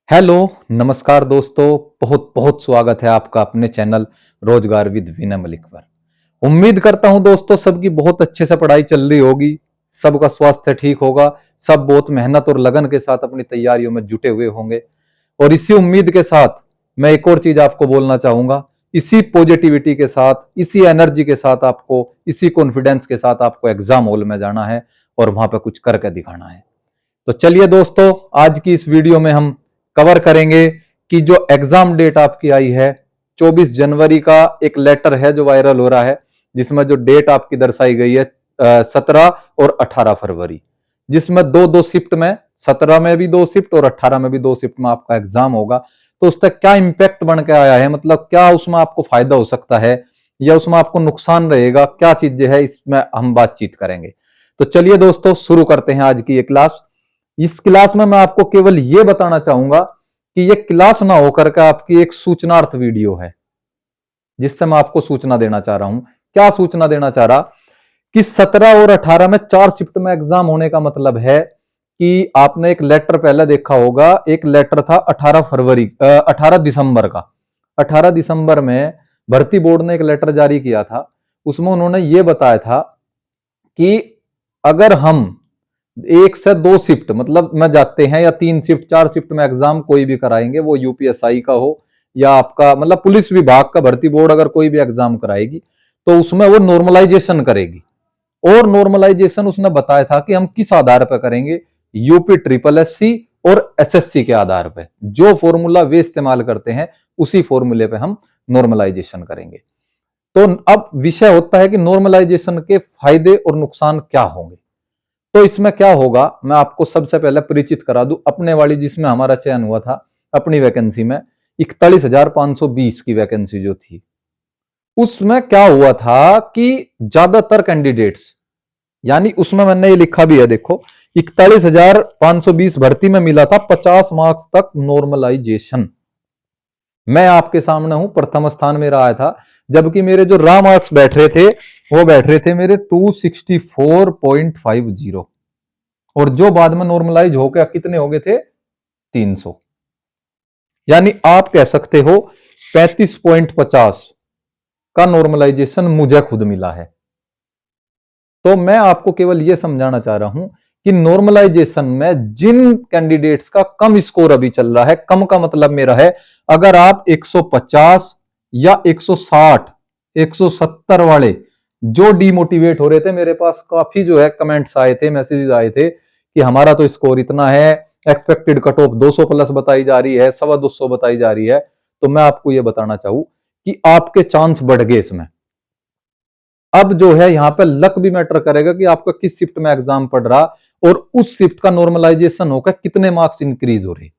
Hello, नमस्कार दोस्तों। बहुत बहुत स्वागत है आपका अपने चैनल रोजगार विद विनय मलिक पर। उम्मीद करता हूं दोस्तों सबकी बहुत अच्छे से पढ़ाई चल रही होगी, सबका स्वास्थ्य ठीक होगा, सब बहुत मेहनत और लगन के साथ अपनी तैयारियों में जुटे हुए होंगे। और इसी उम्मीद के साथ मैं एक और चीज आपको बोलना चाहूंगा। इसी पॉजिटिविटी के साथ, इसी एनर्जी के साथ आपको, इसी कॉन्फिडेंस के साथ आपको एग्जाम हॉल में जाना है और वहां पर कुछ करके दिखाना है। तो चलिए दोस्तों, आज की इस वीडियो में हम कवर करेंगे कि जो एग्जाम डेट आपकी आई है 24 जनवरी का एक लेटर है जो वायरल हो रहा है, जिसमें जो डेट आपकी दर्शाई गई है 17 और 18 फरवरी, जिसमें दो दो शिफ्ट में, 17 में भी 2 शिफ्ट और 18 में भी 2 शिफ्ट में आपका एग्जाम होगा। तो उसका क्या इंपैक्ट बन के आया है, मतलब क्या उसमें आपको फायदा हो सकता है या उसमें आपको नुकसान रहेगा, क्या चीजें है, इसमें हम बातचीत करेंगे। तो चलिए दोस्तों, शुरू करते हैं आज की ये क्लास। इस क्लास में मैं आपको केवल यह बताना चाहूंगा कि यह क्लास ना होकर के आपकी एक सूचनार्थ वीडियो है, जिससे मैं आपको सूचना देना चाह रहा हूं। क्या सूचना देना चाह रहा कि 17 और 18 में 4 शिफ्ट में एग्जाम होने का मतलब है कि आपने एक लेटर पहले देखा होगा। एक लेटर था 18 दिसंबर का। 18 दिसंबर में भर्ती बोर्ड ने एक लेटर जारी किया था। उसमें उन्होंने यह बताया था कि अगर हम 1 से 2 शिफ्ट मतलब में जाते हैं या 3 शिफ्ट 4 शिफ्ट में एग्जाम कोई भी कराएंगे, वो यूपीएसआई का हो या आपका मतलब पुलिस विभाग का भर्ती बोर्ड अगर कोई भी एग्जाम कराएगी तो उसमें वो नॉर्मलाइजेशन करेगी। और नॉर्मलाइजेशन उसने बताया था कि हम किस आधार पर करेंगे, यूपी ट्रिपल एससी और एसएससी के आधार पर। जो फॉर्मूला वे इस्तेमाल करते हैं उसी फॉर्मूले पे हम नॉर्मलाइजेशन करेंगे। तो अब विषय होता है कि नॉर्मलाइजेशन के फायदे और नुकसान क्या होंगे। तो इसमें क्या होगा, मैं आपको सबसे पहले परिचित करा दूं अपने वाली, जिसमें हमारा चयन हुआ था अपनी वैकेंसी में 41,520 की वैकेंसी जो थी, उसमें क्या हुआ था कि ज्यादातर कैंडिडेट्स, यानी उसमें मैंने ये लिखा भी है, देखो 41,520 भर्ती में मिला था 50 मार्क्स तक नॉर्मलाइजेशन। मैं आपके सामने हूं, प्रथम स्थान मेरा आया था, जबकि मेरे जो रॉ मार्क्स बैठ रहे थे वो बैठ रहे थे मेरे 264.50 और जो बाद में नॉर्मलाइज हो गया कितने हो गए थे 300। यानी आप कह सकते हो 35.50 का नॉर्मलाइजेशन मुझे खुद मिला है। तो मैं आपको केवल यह समझाना चाह रहा हूं कि नॉर्मलाइजेशन में जिन कैंडिडेट्स का कम स्कोर अभी चल रहा है, कम का मतलब मेरा है अगर आप 150 या 160 170 वाले जो डिमोटिवेट हो रहे थे, मेरे पास काफी जो है कमेंट्स आए थे, मैसेजेस आए थे कि हमारा तो स्कोर इतना है, एक्सपेक्टेड कट ऑफ 200 प्लस बताई जा रही है, 225 बताई जा रही है। तो मैं आपको यह बताना चाहूं कि आपके चांस बढ़ गए इसमें। अब जो है यहां पे लक भी मैटर करेगा कि आपका किस शिफ्ट में एग्जाम पड़ रहा और उस शिफ्ट का नॉर्मलाइजेशन होकर कितने मार्क्स इंक्रीज हो रहे।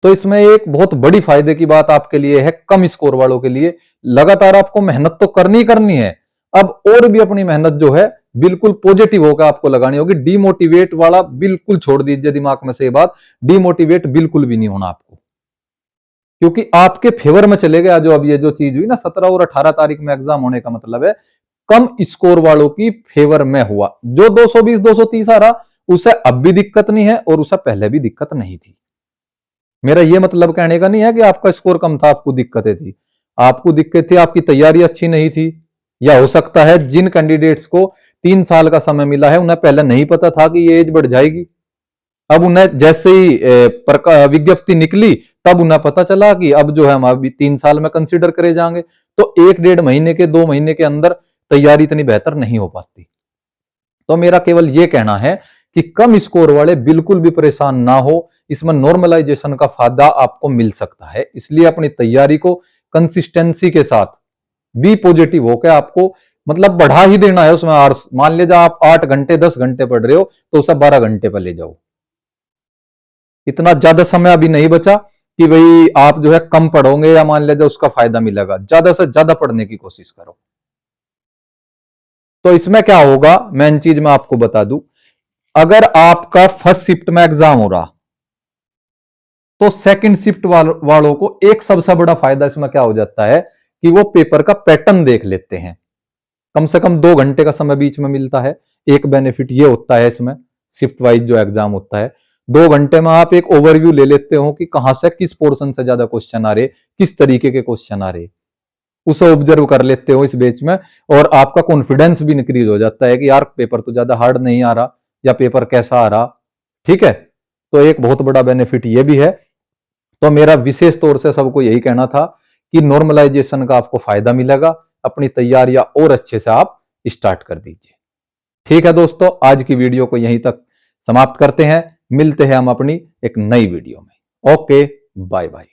तो इसमें एक बहुत बड़ी फायदे की बात आपके लिए है, कम स्कोर वालों के लिए। लगातार आपको मेहनत तो करनी करनी है, अब और भी अपनी मेहनत जो है बिल्कुल पॉजिटिव होकर आपको लगानी होगी। डीमोटिवेट वाला बिल्कुल छोड़ दीजिए दिमाग में से ये बात, डीमोटिवेट बिल्कुल भी नहीं होना आपको, क्योंकि आपके फेवर में चले गया। जो अब ये जो चीज हुई ना 17 और 18 तारीख में एग्जाम होने का मतलब है कम स्कोर वालों की फेवर में हुआ। जो 220 230 आ रहा उसे अब भी दिक्कत नहीं है और उसे पहले भी दिक्कत नहीं थी। मेरा यह मतलब कहने का नहीं है कि आपका स्कोर कम था आपको दिक्कतें थी। आपको दिक्कत थी, आपकी तैयारी अच्छी नहीं थी, या हो सकता है जिन कैंडिडेट्स को 3 साल का समय मिला है उन्हें पहले नहीं पता था कि ये एज बढ़ जाएगी। अब उन्हें जैसे ही विज्ञप्ति निकली तब उन्हें पता चला कि अब जो है हम अभी 3 साल में कंसीडर करे जाएंगे। तो 1 डेढ़ महीने के 2 महीने के अंदर तैयारी इतनी बेहतर नहीं हो पाती। तो मेरा केवल यह कहना है कि कम स्कोर वाले बिल्कुल भी परेशान ना हो, इसमें नॉर्मलाइजेशन का फायदा आपको मिल सकता है। इसलिए अपनी तैयारी को कंसिस्टेंसी के साथ बी पॉजिटिव होकर आपको मतलब बढ़ा ही देना है उसमें। मान लीजिए आप 8 घंटे 10 घंटे पढ़ रहे हो तो उसे 12 घंटे पर ले जाओ। इतना ज्यादा समय अभी नहीं बचा कि भाई आप जो है कम पढ़ोगे या मान लीजिए उसका फायदा मिलेगा। ज्यादा से ज्यादा पढ़ने की कोशिश करो। तो इसमें क्या होगा, मेन चीज मैं आपको बता दूं, अगर आपका फर्स्ट शिफ्ट में एग्जाम हो रहा तो सेकंड शिफ्ट वालों को एक सबसे बड़ा फायदा इसमें क्या हो जाता है कि वो पेपर का पैटर्न देख लेते हैं। कम से कम 2 घंटे का समय बीच में मिलता है। एक बेनिफिट ये होता है इसमें शिफ्ट वाइज जो एग्जाम होता है। 2 घंटे में आप एक ओवरव्यू ले लेते हो कि कहां से किस पोर्शन से ज्यादा क्वेश्चन आ रहे, किस तरीके के क्वेश्चन आ रहे, उसे ऑब्जर्व कर लेते हो इस बेच में, और आपका कॉन्फिडेंस भी इंक्रीज हो जाता है कि यार पेपर तो ज्यादा हार्ड नहीं आ रहा, या पेपर कैसा आ रहा। ठीक है, तो एक बहुत बड़ा बेनिफिट ये भी है। तो मेरा विशेष तौर से सबको यही कहना था कि नॉर्मलाइजेशन का आपको फायदा मिलेगा, अपनी तैयारियां और अच्छे से आप स्टार्ट कर दीजिए। ठीक है दोस्तों, आज की वीडियो को यहीं तक समाप्त करते हैं, मिलते हैं हम अपनी एक नई वीडियो में। Okay, bye bye.